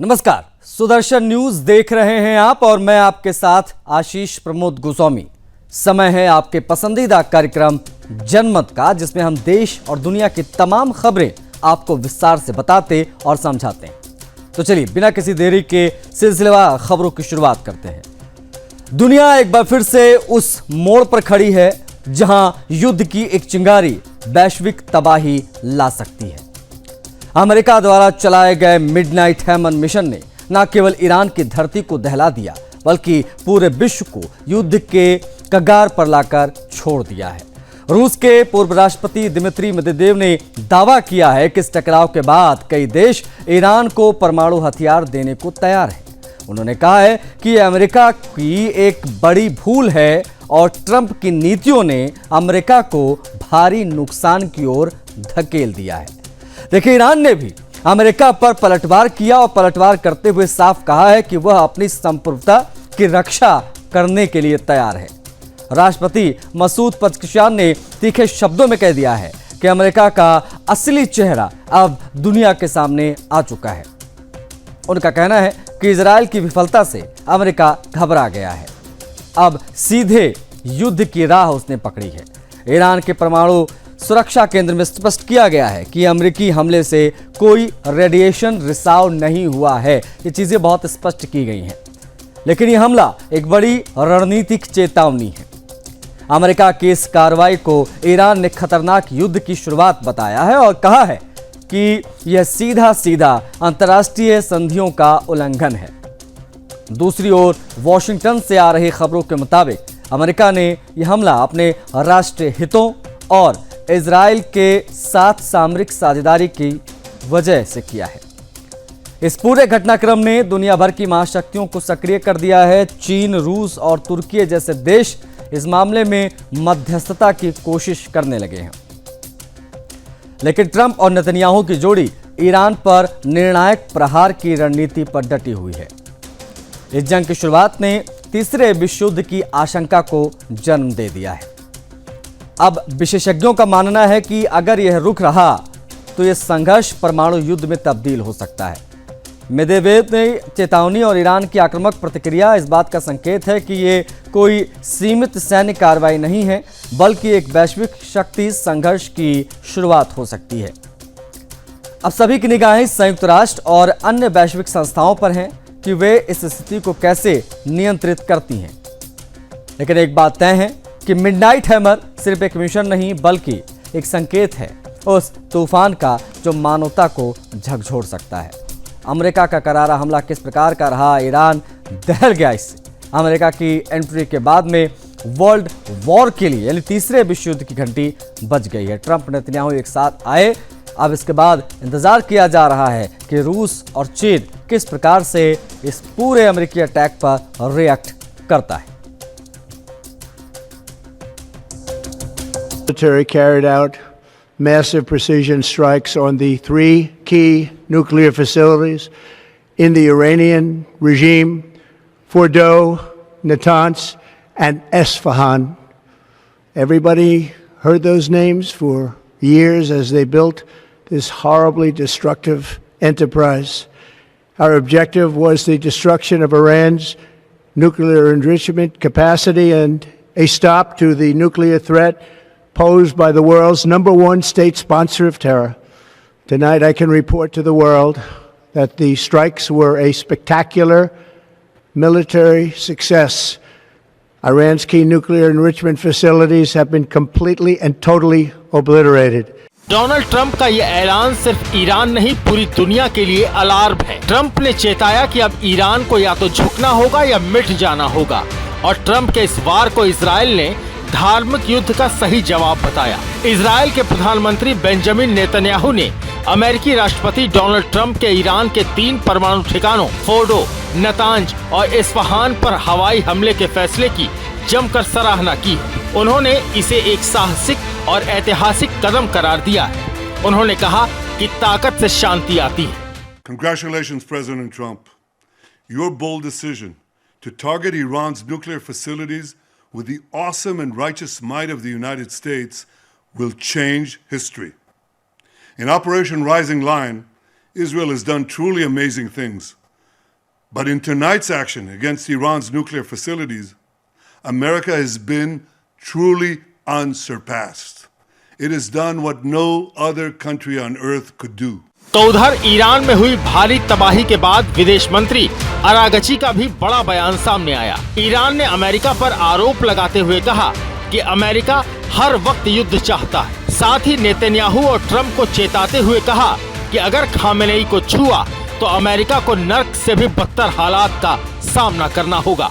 नमस्कार, सुदर्शन न्यूज देख रहे हैं आप और मैं आपके साथ आशीष प्रमोद गोस्वामी। समय है आपके पसंदीदा कार्यक्रम जनमत का, जिसमें हम देश और दुनिया की तमाम खबरें आपको विस्तार से बताते और समझाते हैं। तो चलिए बिना किसी देरी के सिलसिलेवार खबरों की शुरुआत करते हैं। दुनिया एक बार फिर से उस मोड़ पर खड़ी है जहां युद्ध की एक चिंगारी वैश्विक तबाही ला सकती है। अमेरिका द्वारा चलाए गए मिडनाइट हैमर मिशन ने न केवल ईरान की धरती को दहला दिया, बल्कि पूरे विश्व को युद्ध के कगार पर लाकर छोड़ दिया है। रूस के पूर्व राष्ट्रपति दिमित्री मेदवेदेव ने दावा किया है कि इस टकराव के बाद कई देश ईरान को परमाणु हथियार देने को तैयार हैं। उन्होंने कहा है कि अमेरिका की एक बड़ी भूल है और ट्रंप की नीतियों ने अमेरिका को भारी नुकसान की ओर धकेल दिया है। देखिए, ईरान ने भी अमेरिका पर पलटवार किया और पलटवार करते हुए साफ कहा है कि वह अपनी संप्रभुता की रक्षा करने के लिए तैयार है। राष्ट्रपति मसूद पज़ेश्कियान ने तीखे शब्दों में कह दिया है कि अमेरिका का असली चेहरा अब दुनिया के सामने आ चुका है। उनका कहना है कि इजराइल की विफलता से अमेरिका घबरा गया है। अब सीधे युद्ध की राह उसने पकड़ी है। ईरान के परमाणु सुरक्षा केंद्र में स्पष्ट किया गया है कि अमेरिकी हमले से कोई रेडिएशन रिसाव नहीं हुआ है। ये चीजें बहुत स्पष्ट की गई हैं, लेकिन ये हमला एक बड़ी रणनीतिक चेतावनी है। अमेरिका की इस कार्रवाई को ईरान ने खतरनाक युद्ध की शुरुआत बताया है और कहा है कि यह सीधा सीधा अंतर्राष्ट्रीय संधियों का उल्लंघन है। दूसरी ओर वॉशिंगटन से आ रही खबरों के मुताबिक अमेरिका ने यह हमला अपने राष्ट्रीय हितों और इजराइल के साथ सामरिक साझेदारी की वजह से किया है। इस पूरे घटनाक्रम ने दुनिया भर की महाशक्तियों को सक्रिय कर दिया है। चीन, रूस और तुर्की जैसे देश इस मामले में मध्यस्थता की कोशिश करने लगे हैं, लेकिन ट्रंप और नेतन्याहू की जोड़ी ईरान पर निर्णायक प्रहार की रणनीति पर डटी हुई है। इस जंग की शुरुआत ने तीसरे विश्व युद्ध की आशंका को जन्म दे दिया है। अब विशेषज्ञों का मानना है कि अगर यह रुक रहा तो यह संघर्ष परमाणु युद्ध में तब्दील हो सकता है। मेदवेदेव ने चेतावनी और ईरान की आक्रामक प्रतिक्रिया इस बात का संकेत है कि यह कोई सीमित सैन्य कार्रवाई नहीं है, बल्कि एक वैश्विक शक्ति संघर्ष की शुरुआत हो सकती है। अब सभी की निगाहें संयुक्त राष्ट्र और अन्य वैश्विक संस्थाओं पर हैं कि वे इस स्थिति को कैसे नियंत्रित करती हैं। लेकिन एक बात तय है कि मिडनाइट हैमर सिर्फ एक मिशन नहीं, बल्कि एक संकेत है उस तूफान का जो मानवता को झकझोर सकता है। अमेरिका का करारा हमला किस प्रकार का रहा, ईरान दहल गया इससे। अमेरिका की एंट्री के बाद में वर्ल्ड वॉर के लिए यानी तीसरे विश्व युद्ध की घंटी बज गई है। ट्रंप नेतन्याहू एक साथ आए। अब इसके बाद इंतजार किया जा रहा है कि रूस और चीन किस प्रकार से इस पूरे अमेरिकी अटैक पर रिएक्ट करता है। Military carried out massive precision strikes on the three key nuclear facilities in the Iranian regime: Fordo, Natanz, and Esfahan. Everybody heard those names for years as they built this horribly destructive enterprise. Our objective was the destruction of Iran's nuclear enrichment capacity and a stop to the nuclear threat posed by the world's #1 state sponsor of terror. Tonight I can report to the world that the strikes were a spectacular military success. Iran's key nuclear enrichment facilities have been completely and totally obliterated. Donald Trump का ये ऐलान सिर्फ Iran नहीं, पूरी दुनिया के लिए alarm है। ट्रंप ने चेताया कि अब ईरान को या तो झुकना होगा या मिट जाना होगा, और ट्रंप के इस वार को इजराइल ने धार्मिक युद्ध का सही जवाब बताया। इजराइल के प्रधानमंत्री बेंजामिन नेतन्याहू ने अमेरिकी राष्ट्रपति डोनाल्ड ट्रंप के ईरान के 3 परमाणु ठिकानों फोर्डो, नतांज और इस्फहान पर हवाई हमले के फैसले की जमकर सराहना की। उन्होंने इसे एक साहसिक और ऐतिहासिक कदम करार दिया है। उन्होंने कहा कि ताकत से शांति आती है। Congratulations, President Trump. Your bold decision to target Iran's nuclear facilities with the awesome and righteous might of the United States will change history. In Operation Rising Lion, Israel has done truly amazing things. But in tonight's action against Iran's nuclear facilities, America has been truly unsurpassed. It has done what no other country on earth could do. तो उधर Iran में हुई भारी तबाही के बाद विदेश मंत्री अरागची का भी बड़ा बयान सामने आया। ईरान ने अमेरिका पर आरोप लगाते हुए कहा कि अमेरिका हर वक्त युद्ध चाहता है। साथ ही नेतन्याहू और ट्रंप को चेताते हुए कहा कि अगर खामेनेई को छुआ तो अमेरिका को नर्क से भी बदतर हालात का सामना करना होगा।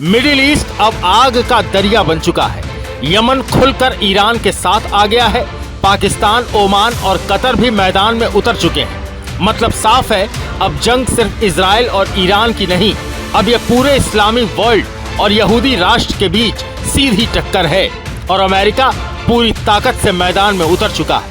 मिडिल ईस्ट अब आग का दरिया बन चुका है। यमन खुलकर ईरान के साथ आ गया है। पाकिस्तान, ओमान और कतर भी मैदान में उतर चुके हैं। मतलब साफ है, अब जंग सिर्फ इजराइल और ईरान की नहीं, अब यह पूरे इस्लामी वर्ल्ड और यहूदी राष्ट्र के बीच सीधी टक्कर है और अमेरिका पूरी ताकत से मैदान में उतर चुका है।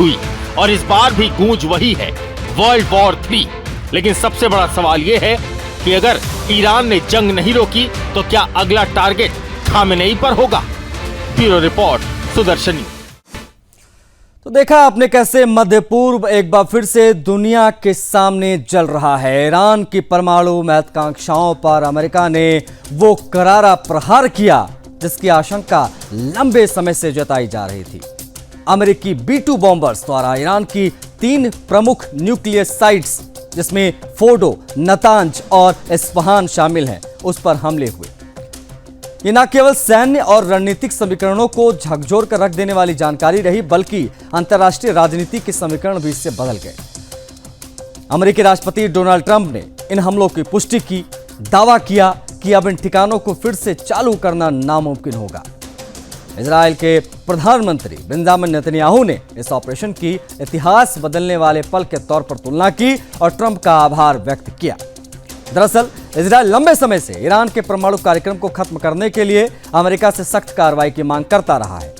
हुई और इस बार भी गूंज वही है, वर्ल्ड वॉर 3। लेकिन सबसे बड़ा सवाल ये है कि अगर ईरान ने जंग नहीं रोकी तो क्या अगला टारगेट खामेनेई पर होगा? Bureau report, Sudarshan. तो देखा आपने कैसे मध्य पूर्व एक बार फिर से दुनिया के सामने जल रहा है। ईरान की परमाणु महत्वाकांक्षाओं पर अमेरिका ने वो करारा प्रहार किया जिसकी आशंका लंबे समय से जताई जा रही थी। अमेरिकी B-2 बॉम्बर्स द्वारा ईरान की 3 प्रमुख न्यूक्लियर साइट्स जिसमें फोर्डो, नतांज और इस्फहान शामिल हैं, उस पर हमले हुए। ये न केवल सैन्य और रणनीतिक समीकरणों को झकझोर कर रख देने वाली जानकारी रही, बल्कि अंतर्राष्ट्रीय राजनीति के समीकरण भी इससे बदल गए। अमेरिकी राष्ट्रपति डोनाल्ड ट्रंप ने इन हमलों की पुष्टि की, दावा किया कि अब इन ठिकानों को फिर से चालू करना नामुमकिन होगा। इजराइल के प्रधानमंत्री बेंजामिन नेतन्याहू ने इस ऑपरेशन की इतिहास बदलने वाले पल के तौर पर तुलना की और ट्रंप का आभार व्यक्त किया। दरअसल इजराइल लंबे समय से ईरान के परमाणु कार्यक्रम को खत्म करने के लिए अमेरिका से सख्त कार्रवाई की मांग करता रहा है।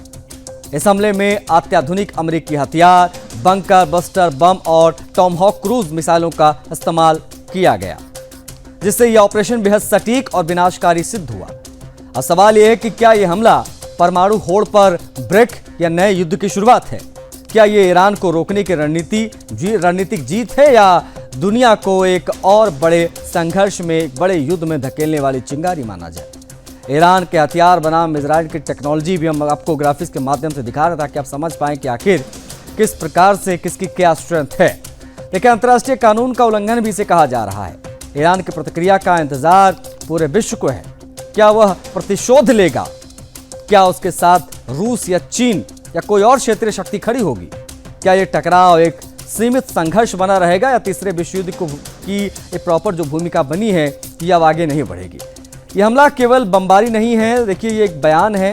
इस हमले में अत्याधुनिक अमेरिकी हथियार, बंकर बस्टर बम और टॉमहॉक क्रूज मिसाइलों का इस्तेमाल किया गया, जिससे यह ऑपरेशन बेहद सटीक और विनाशकारी सिद्ध हुआ। अब सवाल यह है कि क्या यह हमला परमाणु होड़ पर ब्रेक या नए युद्ध की शुरुआत है? क्या ये ईरान को रोकने की रणनीतिक जीत है या दुनिया को एक और बड़े संघर्ष में, एक बड़े युद्ध में धकेलने वाली चिंगारी माना जाए? ईरान के हथियार बनाम इजराइल की टेक्नोलॉजी भी हम आपको ग्राफिक्स के माध्यम से दिखा रहे ताकि आप समझ पाएं कि आखिर किस प्रकार से किसकी क्या स्ट्रेंथ है। लेकिन अंतर्राष्ट्रीय कानून का उल्लंघन भी इसे कहा जा रहा है। ईरान की प्रतिक्रिया का इंतजार पूरे विश्व को है। क्या वह प्रतिशोध लेगा? क्या उसके साथ रूस या चीन या कोई और क्षेत्रीय शक्ति खड़ी होगी? क्या यह टकराव एक सीमित संघर्ष बना रहेगा या तीसरे विश्व युद्ध की एक प्रॉपर जो भूमिका बनी है ये अब आगे नहीं बढ़ेगी? यह हमला केवल बमबारी नहीं है। देखिए, ये एक बयान है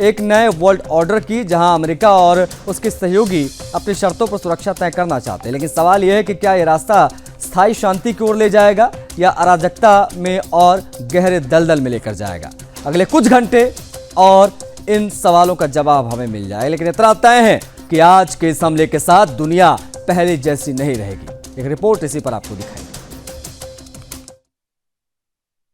एक नए वर्ल्ड ऑर्डर की, जहां अमेरिका और उसके सहयोगी अपनी शर्तों पर सुरक्षा तय करना चाहते हैं। लेकिन सवाल यह है कि क्या यह रास्ता स्थायी शांति की ओर ले जाएगा या अराजकता में और गहरे दलदल में लेकर जाएगा? अगले कुछ घंटे और इन सवालों का जवाब हमें मिल जाए। लेकिन इतना तय है कि आज के इस हमले के साथ दुनिया पहले जैसी नहीं रहेगी। एक रिपोर्ट इसी पर आपको दिखाएंगे।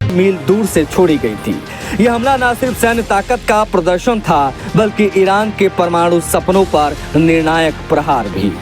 मील दूर से छोड़ी गई थी। यह हमला न सिर्फ सैन्य ताकत का प्रदर्शन था, बल्कि ईरान के परमाणु सपनों पर निर्णायक प्रहार भी।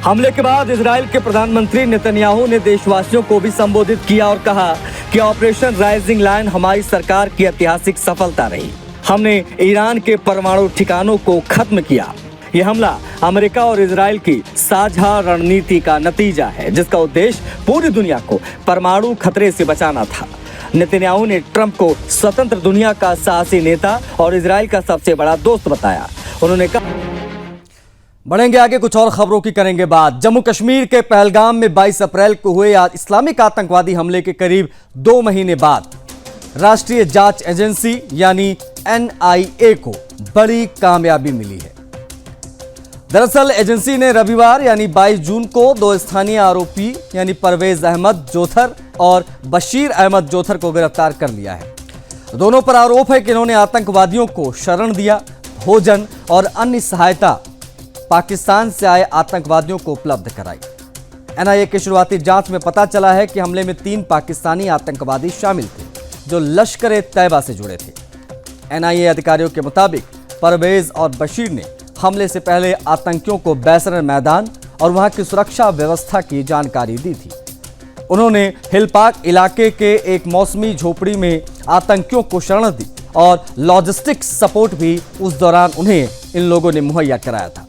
हमले के बाद इजराइल के प्रधानमंत्री नेतन्याहू ने देशवासियों को भी संबोधित किया और कहा कि ऑपरेशन राइजिंग लायन हमारी सरकार की ऐतिहासिक सफलता रही। हमने ईरान के परमाणु ठिकानों को खत्म किया। यह हमला अमेरिका और इजराइल की साझा रणनीति का नतीजा है, जिसका उद्देश्य पूरी दुनिया को परमाणु खतरे से बचाना था। नेतन्याहू ने ट्रंप को स्वतंत्र दुनिया का साहसी नेता और इजराइल का सबसे बड़ा दोस्त बताया। उन्होंने कहा, बढ़ेंगे आगे, कुछ और खबरों की करेंगे बात। जम्मू कश्मीर के पहलगाम में 22 अप्रैल को हुए इस्लामिक आतंकवादी हमले के करीब 2 महीने बाद राष्ट्रीय जांच एजेंसी यानी NIA को बड़ी कामयाबी मिली है। दरअसल एजेंसी ने रविवार यानी 22 जून को 2 स्थानीय आरोपी यानी परवेज अहमद जोथर और बशीर अहमद जोथर को गिरफ्तार कर लिया है। दोनों पर आरोप है कि इन्होंने आतंकवादियों को शरण दिया, भोजन और अन्य सहायता पाकिस्तान से आए आतंकवादियों को उपलब्ध कराई। NIA की शुरुआती जांच में पता चला है कि हमले में 3 पाकिस्तानी आतंकवादी शामिल थे जो लश्कर-ए-तैयबा से जुड़े थे। NIA अधिकारियों के मुताबिक परवेज और बशीर ने हमले से पहले आतंकियों को बैसरन मैदान और वहां की सुरक्षा व्यवस्था की जानकारी दी थी। उन्होंने हिलपाक इलाके के एक मौसमी झोपड़ी में आतंकियों को शरण दी और लॉजिस्टिक्स सपोर्ट भी उस दौरान उन्हें इन लोगों ने मुहैया कराया था।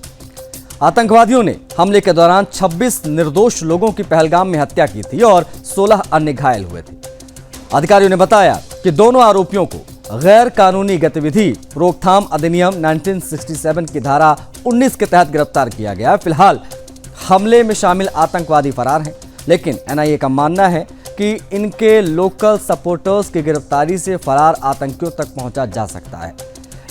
आतंकवादियों ने हमले के दौरान 26 निर्दोष लोगों की पहलगाम में हत्या की थी और 16 अन्य घायल हुए थे। अधिकारियों ने बताया कि दोनों आरोपियों को गैर कानूनी गतिविधि रोकथाम अधिनियम 1967 की धारा 19 के तहत गिरफ्तार किया गया। फिलहाल हमले में शामिल आतंकवादी फरार हैं, लेकिन NIA का मानना है कि इनके लोकल सपोर्टर्स की गिरफ्तारी से फरार आतंकियों तक पहुंचा जा सकता है।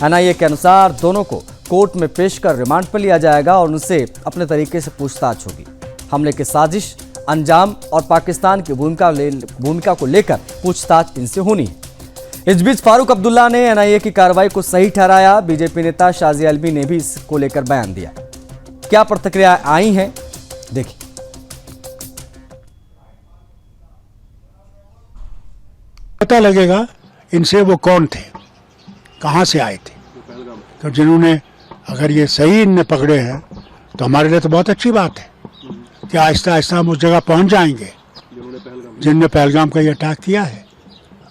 NIA के अनुसार दोनों को कोर्ट में पेश कर रिमांड पर लिया जाएगा और उनसे अपने तरीके से पूछताछ होगी। हमले की साजिश, अंजाम और पाकिस्तान की भूमिका को लेकर पूछताछ इनसे होनी है। इस बीच फारूक अब्दुल्ला ने NIA की कार्रवाई को सही ठहराया। बीजेपी नेता शाजी अलवी ने भी इसको लेकर बयान दिया। क्या प्रतिक्रिया आई हैं, देखिए। पता लगेगा इनसे वो कौन थे, कहां से आए थे। तो जिन्होंने, अगर ये सही इनने पकड़े हैं तो हमारे लिए तो बहुत अच्छी बात है कि आहिस्ता आहिस्ता हम उस जगह पहुंच जाएंगे जिनने पहलगाम का ये अटैक किया है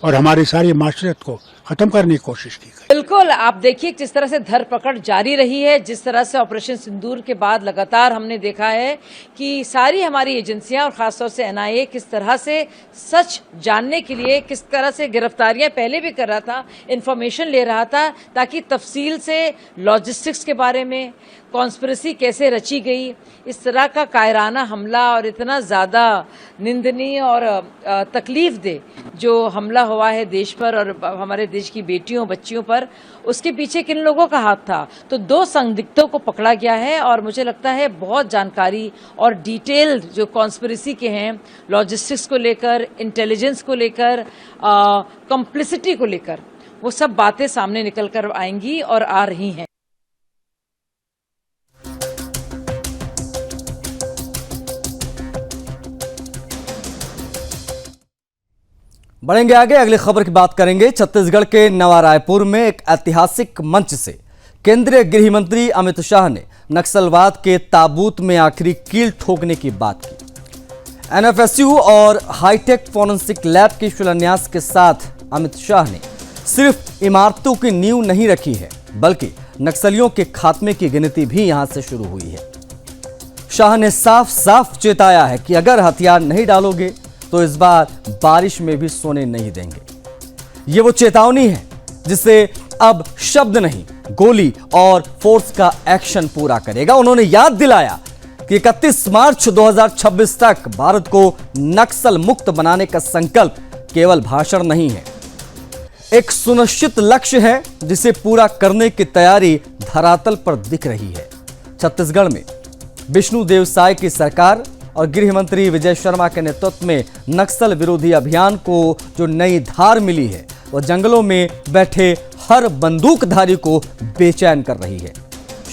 और हमारी सारी माशरत को खत्म करने की कोशिश की गई। बिल्कुल, आप देखिए जिस तरह से धरपकड़ जारी रही है, जिस तरह से ऑपरेशन सिंदूर के बाद लगातार हमने देखा है कि सारी हमारी एजेंसियां और खासतौर से NIA किस तरह से सच जानने के लिए किस तरह से गिरफ्तारियां पहले भी कर रहा था, इंफॉर्मेशन ले रहा था ताकि तफसील से लॉजिस्टिक्स के बारे में, कॉन्स्पिरेसी कैसे रची गई, इस तरह का कायराना हमला और इतना ज़्यादा निंदनीय और तकलीफ दे जो हमला हुआ है देश पर और हमारे देश की बेटियों बच्चियों पर, उसके पीछे किन लोगों का हाथ था। तो 2 संदिग्धों को पकड़ा गया है और मुझे लगता है बहुत जानकारी और डिटेल जो कॉन्स्पिरेसी के हैं, लॉजिस्टिक्स को लेकर, इंटेलिजेंस को लेकर, कम्प्लिसिटी को लेकर, वो सब बातें सामने निकल कर आएंगी और आ रही हैं। बढ़ेंगे आगे, अगली खबर की बात करेंगे। छत्तीसगढ़ के नवा रायपुर में एक ऐतिहासिक मंच से केंद्रीय गृह मंत्री अमित शाह ने नक्सलवाद के ताबूत में आखिरी कील ठोकने की बात की। NFSU और हाईटेक फॉरेंसिक लैब के शिलान्यास के साथ अमित शाह ने सिर्फ इमारतों की नींव नहीं रखी है, बल्कि नक्सलियों के खात्मे की गिनती भी यहां से शुरू हुई है। शाह ने साफ साफ चेताया है कि अगर हथियार नहीं डालोगे तो इस बार बारिश में भी सोने नहीं देंगे। ये वो चेतावनी है जिसे अब शब्द नहीं, गोली और फोर्स का एक्शन पूरा करेगा। उन्होंने याद दिलाया कि 31 मार्च 2026 तक भारत को नक्सल मुक्त बनाने का संकल्प केवल भाषण नहीं है, एक सुनिश्चित लक्ष्य है जिसे पूरा करने की तैयारी धरातल पर दिख रही है। छत्तीसगढ़ में विष्णुदेव साय की सरकार और गृह मंत्री विजय शर्मा के नेतृत्व में नक्सल विरोधी अभियान को जो नई धार मिली है, वो जंगलों में बैठे हर बंदूकधारी को बेचैन कर रही है।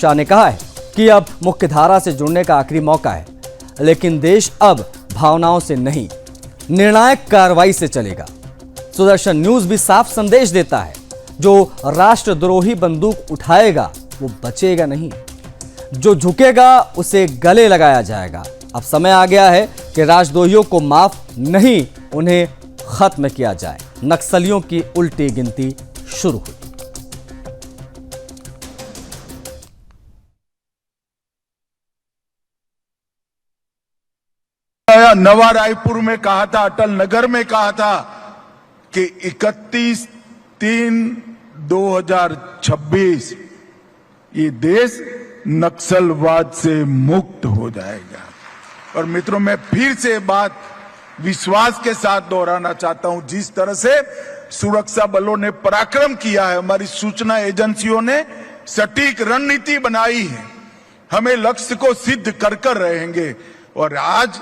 शाह ने कहा है कि अब मुख्य धारा से जुड़ने का आखिरी मौका है, लेकिन देश अब भावनाओं से नहीं, निर्णायक कार्रवाई से चलेगा। सुदर्शन न्यूज भी साफ संदेश देता है, जो राष्ट्रद्रोही बंदूक उठाएगा वो बचेगा नहीं, जो झुकेगा उसे गले लगाया जाएगा। अब समय आ गया है कि राजद्रोहियों को माफ नहीं, उन्हें खत्म किया जाए। नक्सलियों की उल्टी गिनती शुरू हुई। नवा रायपुर में कहा था, अटल नगर में कहा था कि 31/3/2026 ये देश नक्सलवाद से मुक्त हो जाएगा। और मित्रों, मैं फिर से बात विश्वास के साथ दोहराना चाहता हूं, जिस तरह से सुरक्षा बलों ने पराक्रम किया है, हमारी सूचना एजेंसियों ने सटीक रणनीति बनाई है, हमें लक्ष्य को सिद्ध कर कर रहेंगे। और आज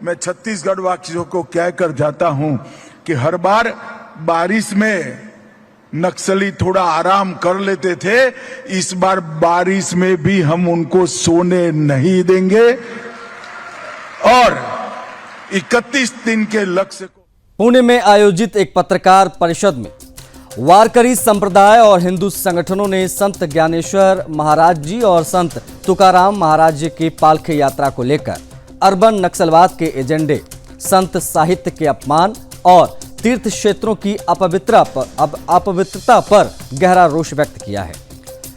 मैं छत्तीसगढ़ वासियों को कहकर जाता हूं कि हर बार बारिश में नक्सली थोड़ा आराम कर लेते थे, इस बार बारिश में भी हम उनको सोने नहीं देंगे और 31 दिन के लक्ष्य को। पुणे में आयोजित एक पत्रकार परिषद में वारकरी संप्रदाय और हिंदू संगठनों ने संत ज्ञानेश्वर महाराज जी और संत तुकाराम महाराज जी की पालकी यात्रा को लेकर अर्बन नक्सलवाद के एजेंडे, संत साहित्य के अपमान और तीर्थ क्षेत्रों की अपवित्रता पर गहरा रोष व्यक्त किया है।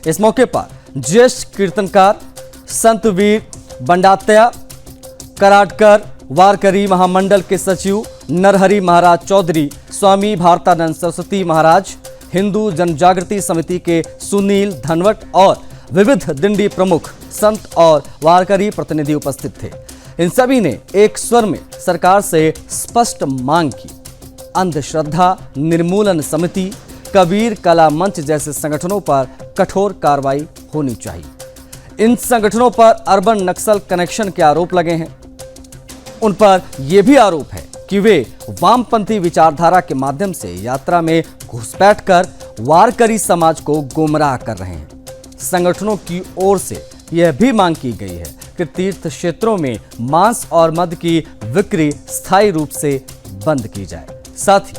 इस मौके पर ज्येष्ठ कीर्तनकार संत वीर बंडात्या कराटकर, वारकरी महामंडल के सचिव नरहरि महाराज चौधरी, स्वामी भारतानंद सरस्वती महाराज, हिंदू जनजागृति समिति के सुनील धनवट और विविध दिंडी प्रमुख, संत और वारकरी प्रतिनिधि उपस्थित थे। इन सभी ने एक स्वर में सरकार से स्पष्ट मांग की, अंधश्रद्धा निर्मूलन समिति, कबीर कला मंच जैसे संगठनों पर कठोर कार्रवाई होनी चाहिए। इन संगठनों पर अर्बन नक्सल कनेक्शन के आरोप लगे हैं। उन पर यह भी आरोप है कि वे वामपंथी विचारधारा के माध्यम से यात्रा में घुसपैठ कर वारकरी समाज को गुमराह कर रहे हैं। संगठनों की ओर से यह भी मांग की गई है कि तीर्थ क्षेत्रों में मांस और मद की बिक्री स्थायी रूप से बंद की जाए। साथ ही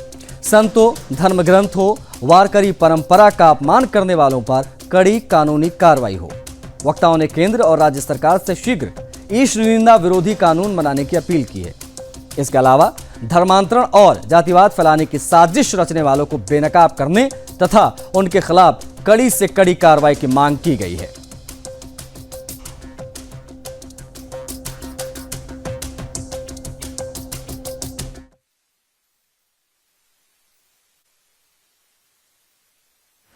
संतों, धर्मग्रंथों, वारकरी परंपरा का अपमान करने वालों पर कड़ी कानूनी कार्रवाई हो। वक्ताओं ने केंद्र और राज्य सरकार से शीघ्र ईश निंदा विरोधी कानून बनाने की अपील की है। इसके अलावा धर्मांतरण और जातिवाद फैलाने की साजिश रचने वालों को बेनकाब करने तथा उनके खिलाफ कड़ी से कड़ी कार्रवाई की मांग की गई है।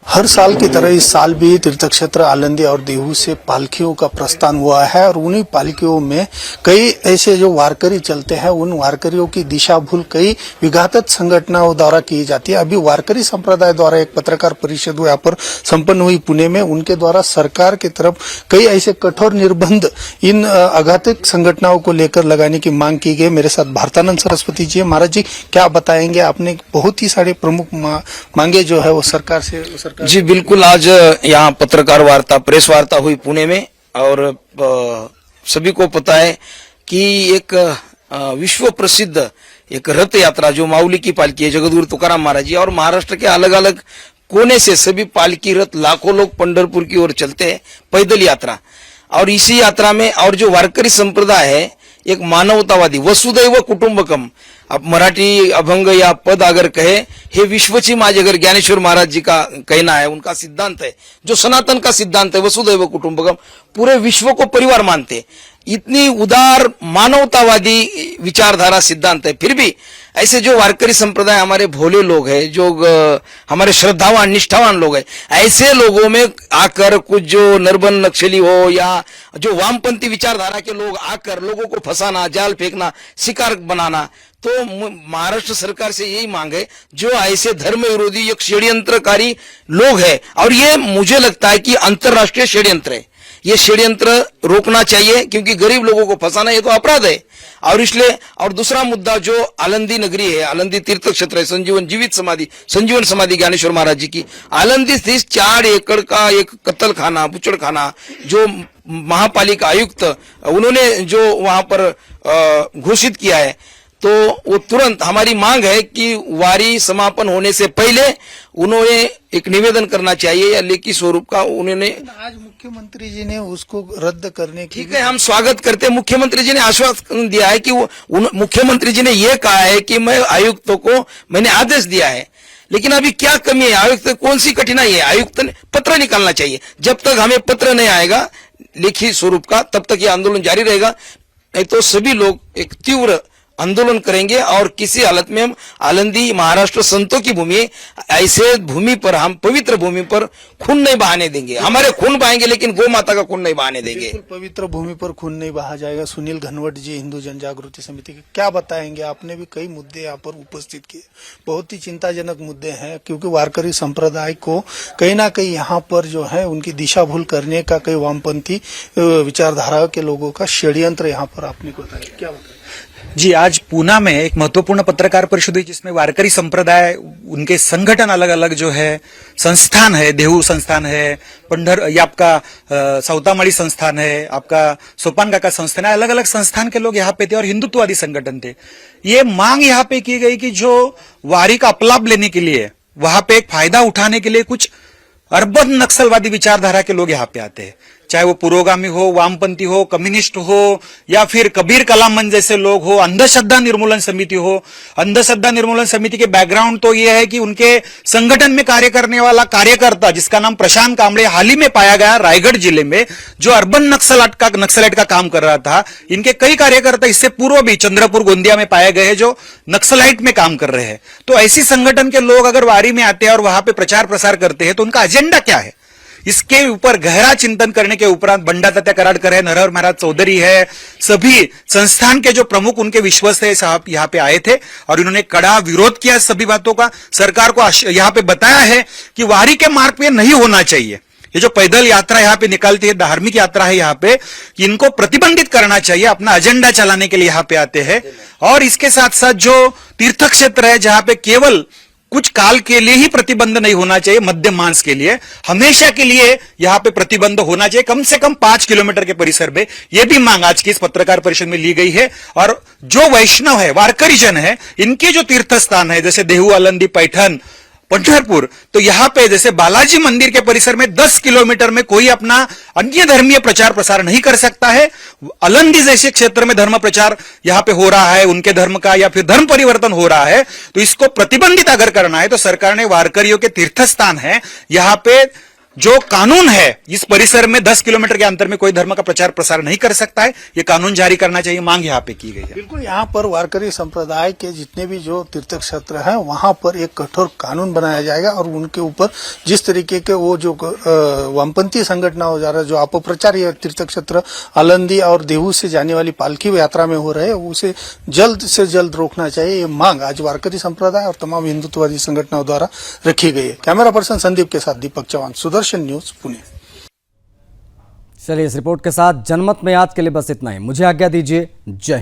हर साल की तरह इस साल भी तीर्थ क्षेत्र आलंदी और देहू से पालकियों का प्रस्थान हुआ है और उन्हीं पालकियों में कई ऐसे जो वारकरी चलते हैं, उन वारकरियों की दिशा भूल कई विघातक संगठनों द्वारा की जाती है। अभी वारकरी संप्रदाय द्वारा एक पत्रकार परिषद यहाँ पर संपन्न हुई पुणे में। उनके द्वारा सरकार की तरफ कई ऐसे कठोर निर्बंध इन आघातक संगठनों को लेकर लगाने की मांग की गई। मेरे साथ भारतानंद सरस्वती जी। महाराज जी, क्या बताएंगे? आपने बहुत ही सारे प्रमुख मांगे जो है वो सरकार से जी बिल्कुल। आज यहाँ पत्रकार वार्ता, प्रेस वार्ता हुई पुणे में और सभी को पता है कि एक विश्व प्रसिद्ध एक रथ यात्रा जो माऊली की पालकी है, जगद्गुरु तुकाराम महाराज जी, और महाराष्ट्र के अलग अलग कोने से सभी पालकी रथ लाखों लोग पंढरपुर की ओर चलते हैं, पैदल यात्रा। और इसी यात्रा में और जो वारकरी संप्रदाय है एक मानवतावादी वसुदैव कुटुंबकम, अब मराठी अभंग या पद अगर कहे, हे विश्वची माझे अगर ज्ञानेश्वर महाराज जी का कहना है, उनका सिद्धांत है जो सनातन का सिद्धांत है, वसुदैव कुटुंबकम, पूरे विश्व को परिवार मानते। इतनी उदार मानवतावादी विचारधारा सिद्धांत है। फिर भी ऐसे जो वारकरी संप्रदाय हमारे भोले लोग हैं, जो हमारे श्रद्धावान निष्ठावान लोग हैं, ऐसे लोगों में आकर कुछ जो नरबन नक्सली हो या जो वामपंथी विचारधारा के लोग आकर लोगों को फंसाना, जाल फेंकना, शिकार बनाना, तो महाराष्ट्र सरकार से यही मांग है जो ऐसे धर्म विरोधी एक षड्यंत्रकारी लोग हैं, और ये मुझे लगता है कि अंतर्राष्ट्रीय षड्यंत्र है, ये षड्यंत्र रोकना चाहिए, क्योंकि गरीब लोगों को फंसाना ये तो अपराध है। और इसलिए, और दूसरा मुद्दा जो आलंदी नगरी है, आलंदी तीर्थ क्षेत्र है, संजीवन समाधि ज्ञानेश्वर महाराज जी की, आलंदी स्थित 4 एकड़ का एक कत्ल खाना, बुचड़ खाना, जो महापालिका आयुक्त उन्होंने जो वहां पर घोषित किया है, तो वो तुरंत हमारी मांग है कि वारी समापन होने से पहले उन्होंने एक निवेदन करना चाहिए या लेखी स्वरूप का। उन्होंने आज मुख्यमंत्री जी ने उसको रद्द करने की, ठीक है, हम स्वागत करते हैं। मुख्यमंत्री जी ने आश्वासन दिया है कि मुख्यमंत्री जी ने यह कहा है कि मैं आयुक्तों को मैंने आदेश दिया है, लेकिन अभी क्या कमी है? आयुक्त कौन सी कठिनाई है? आयुक्त ने पत्र निकालना चाहिए। जब तक हमें पत्र नहीं आएगा लिखित स्वरूप का, तब तक ये आंदोलन जारी रहेगा। नहीं तो सभी लोग एक तीव्र आंदोलन करेंगे और किसी हालत में हम आलंदी महाराष्ट्र संतों की भूमि है, ऐसे भूमि पर हम पवित्र भूमि पर खून नहीं बहाने देंगे। हमारे खून बहाएंगे लेकिन गौ माता का खून नहीं बहाने देंगे। बिल्कुल पवित्र भूमि पर खून नहीं बहा जाएगा। सुनील घनवट जी हिंदू जन जागृति समिति के क्या बताएंगे? आपने भी कई मुद्दे यहाँ पर उपस्थित किए, बहुत ही चिंताजनक मुद्दे हैं, क्योंकि वारकरी संप्रदाय को कहीं ना कहीं यहाँ पर जो है उनकी दिशा भूल करने का कई वामपंथी विचारधारा के लोगों का षड्यंत्र यहाँ पर आपने को बताया, क्या बताया? जी, आज पूना में एक महत्वपूर्ण पत्रकार परिषद हुई जिसमें वारकरी संप्रदाय, उनके संगठन अलग अलग जो है, संस्थान है, देहू संस्थान है, पंडर ये आपका सौतामाड़ी संस्थान है, आपका सोपान काका संस्थान है, अलग अलग संस्थान के लोग यहाँ पे थे और हिंदुत्ववादी संगठन थे। ये मांग यहाँ पे की गई कि जो वारी का अपलाभ लेने के लिए, वहां पे एक फायदा उठाने के लिए कुछ अर्बन नक्सलवादी विचारधारा के लोग यहाँ पे आते हैं, चाहे वो पुरोगामी हो, वामपंथी हो, कम्युनिस्ट हो या फिर कबीर कलाम मंच जैसे लोग हो, अंधश्रद्धा निर्मूलन समिति हो। अंधश्रद्धा निर्मूलन समिति के बैकग्राउंड तो ये है कि उनके संगठन में कार्य करने वाला कार्यकर्ता जिसका नाम प्रशांत कामड़े हाल ही में पाया गया रायगढ़ जिले में, जो अर्बन नक्सलाइट का काम कर रहा था। इनके कई कार्यकर्ता इससे पूर्व भी चंद्रपुर गोंदिया में पाए गए हैं जो नक्सलाइट में काम कर रहे हैं। तो ऐसी संगठन के लोग अगर वारी में आते हैं और वहां पे प्रचार प्रसार करते हैं तो उनका एजेंडा क्या है, इसके ऊपर गहरा चिंतन करने के उपरांत बंडा तात्या कराड़कर है, नरहर महाराज चौधरी है, सभी संस्थान के जो प्रमुख उनके विश्वस्त है साहब यहाँ पे आए थे और इन्होंने कड़ा विरोध किया सभी बातों का। सरकार को यहाँ पे बताया है कि वारी के मार्ग पे नहीं होना चाहिए। ये जो पैदल यात्रा यहाँ पे निकालती है, धार्मिक यात्रा है यहाँ पे, कि इनको प्रतिबंधित करना चाहिए, अपना एजेंडा चलाने के लिए यहाँ पे आते हैं। और इसके साथ साथ जो तीर्थ क्षेत्र है जहां पे केवल कुछ काल के लिए ही प्रतिबंध नहीं होना चाहिए, मध्यम मांस के लिए हमेशा के लिए यहाँ पे प्रतिबंध होना चाहिए, कम से कम 5 किलोमीटर के परिसर में। यह भी मांग आज की इस पत्रकार परिषद में ली गई है। और जो वैष्णव है, वारकरी जन है, इनके जो तीर्थ स्थान है जैसे देहू, आलंदी, पैठन, पंढरपुर, तो यहाँ पे जैसे बालाजी मंदिर के परिसर में 10 किलोमीटर में कोई अपना अन्य धर्मीय प्रचार प्रसार नहीं कर सकता है। आलंदी जैसे क्षेत्र में धर्म प्रचार यहाँ पे हो रहा है, उनके धर्म का या फिर धर्म परिवर्तन हो रहा है, तो इसको प्रतिबंधित अगर करना है तो सरकार ने वारकरियों के तीर्थ स्थान है यहाँ पे जो कानून है, इस परिसर में 10 किलोमीटर के अंतर में कोई धर्म का प्रचार प्रसार नहीं कर सकता है, ये कानून जारी करना चाहिए, मांग यहाँ पे की गई है। बिल्कुल, यहाँ पर वारकरी संप्रदाय के जितने भी जो तीर्थ क्षेत्र हैं वहां पर एक कठोर कानून बनाया जाएगा और उनके ऊपर जिस तरीके के वो जो वामपंथी संगठन हो जा रहा है, जो अपप्रचार ये तीर्थ क्षेत्र आलंदी और देहू से जाने वाली पालकी यात्रा में हो रहे हैं, उसे जल्द से जल्द रोकना चाहिए। ये मांग आज वारकरी संप्रदाय और तमाम हिंदुत्ववादी संगठनों द्वारा रखी गई है। कैमरा पर्सन संदीप के साथ दीपक चौहान, सुदर्शन न्यूज, पुणे। चलिए, इस रिपोर्ट के साथ जनमत में आज के लिए बस इतना ही। मुझे आज्ञा दीजिए। जय हिंद।